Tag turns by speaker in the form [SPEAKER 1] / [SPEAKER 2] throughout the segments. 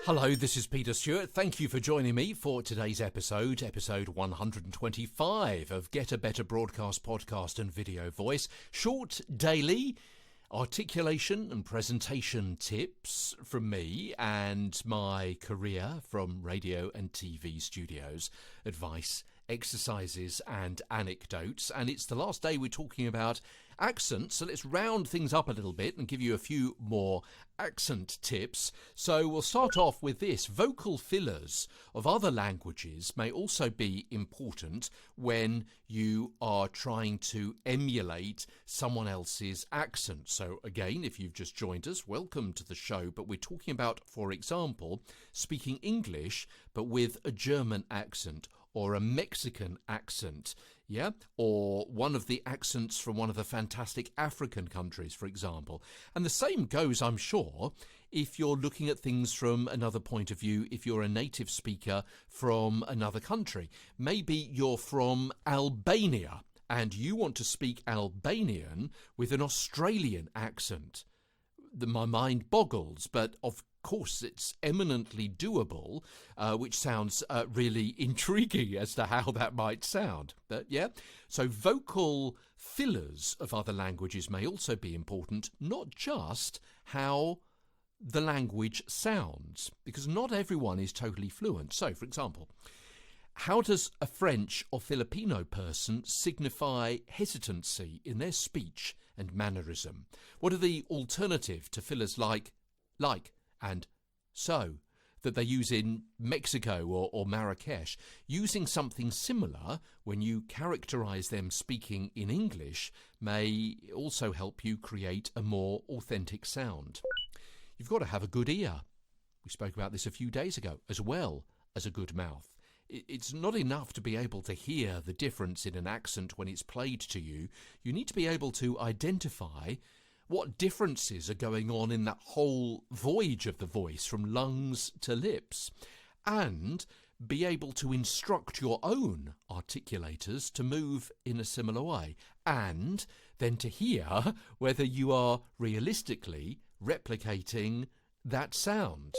[SPEAKER 1] Hello, this is Peter Stewart. Thank you for joining me for today's episode 125 of Get a Better Broadcast Podcast and Video Voice. Short, daily articulation and presentation tips from me and my career from radio and TV studios, advice, exercises and anecdotes. And it's the last day we're talking about accents, so let's round things up a little bit and give you a few more accent tips. So we'll start off with this. Vocal fillers of other languages may also be important when you are trying to emulate someone else's accent. So again, if you've just joined us, welcome to the show. But we're talking about, for example, speaking English but with a German accent or a Mexican accent, yeah? Or one of the accents from one of the fantastic African countries, for example. And the same goes, I'm sure, if you're looking at things from another point of view, if you're a native speaker from another country. Maybe you're from Albania and you want to speak Albanian with an Australian accent. My mind boggles, but of course it's eminently doable, which sounds really intriguing as to how that might sound. But yeah, so vocal fillers of other languages may also be important, not just how the language sounds, because not everyone is totally fluent. So, for example, how does a French or Filipino person signify hesitancy in their speech and mannerism? What are the alternative to fillers like, and so that they use in Mexico or Marrakesh? Using something similar when you characterize them speaking in English may also help you create a more authentic sound. You've got to have a good ear. We spoke about this a few days ago, as well as a good mouth. It's not enough to be able to hear the difference in an accent when it's played to you. You need to be able to identify what differences are going on in that whole voyage of the voice from lungs to lips, and be able to instruct your own articulators to move in a similar way, and then to hear whether you are realistically replicating that sound.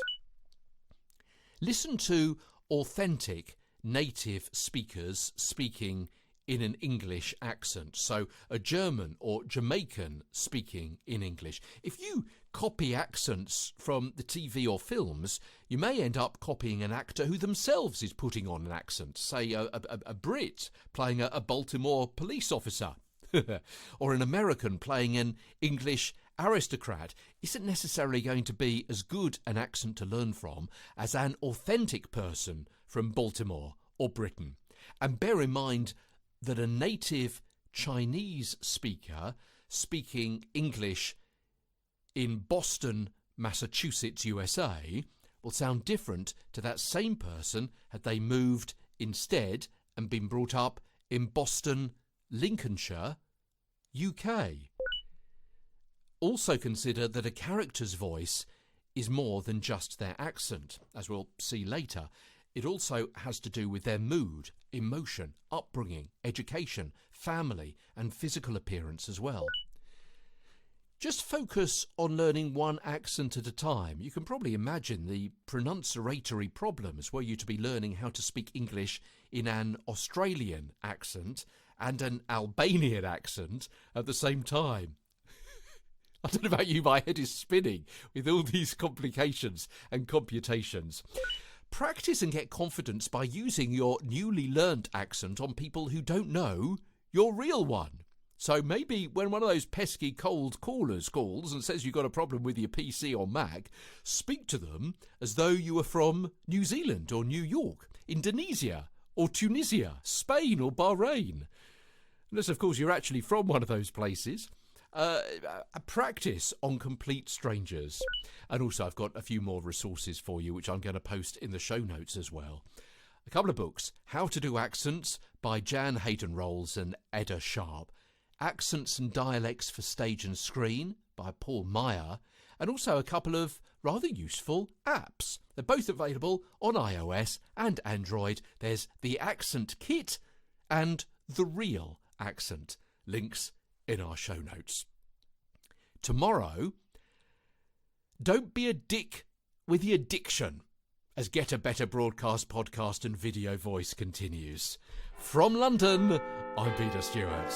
[SPEAKER 1] Listen to authentic native speakers speaking in an English accent, so a German or Jamaican speaking in English. If you copy accents from the TV or films, you may end up copying an actor who themselves is putting on an accent, say a Brit playing a Baltimore police officer, or an American playing an English aristocrat. Isn't necessarily going to be as good an accent to learn from as an authentic person from Baltimore or Britain. And bear in mind that a native Chinese speaker speaking English in Boston, Massachusetts, USA, will sound different to that same person had they moved instead and been brought up in Boston, Lincolnshire, UK. Also consider that a character's voice is more than just their accent, as we'll see later. It also has to do with their mood, emotion, upbringing, education, family, and physical appearance as well. Just focus on learning one accent at a time. You can probably imagine the pronunciatory problems were you to be learning how to speak English in an Australian accent and an Albanian accent at the same time. I don't know about you, my head is spinning with all these complications and computations. Practice and get confidence by using your newly learnt accent on people who don't know your real one. So maybe when one of those pesky cold callers calls and says you've got a problem with your PC or Mac, speak to them as though you were from New Zealand or New York, Indonesia or Tunisia, Spain or Bahrain. Unless, of course, you're actually from one of those places. A practice on complete strangers. And also I've got a few more resources for you which I'm going to post in the show notes as well. A couple of books: How to Do Accents by Haydn, Rowles and Edda, Sharpe, Accents and Dialects for Stage and Screen by Paul Meier, and also a couple of rather useful apps. They're both available on iOS and Android. There's the Accent Kit and the Real Accent. Links in our show notes. Tomorrow, don't be a dick with your diction, as Get a Better Broadcast podcast and video voice continues. From London, I'm Peter Stewart.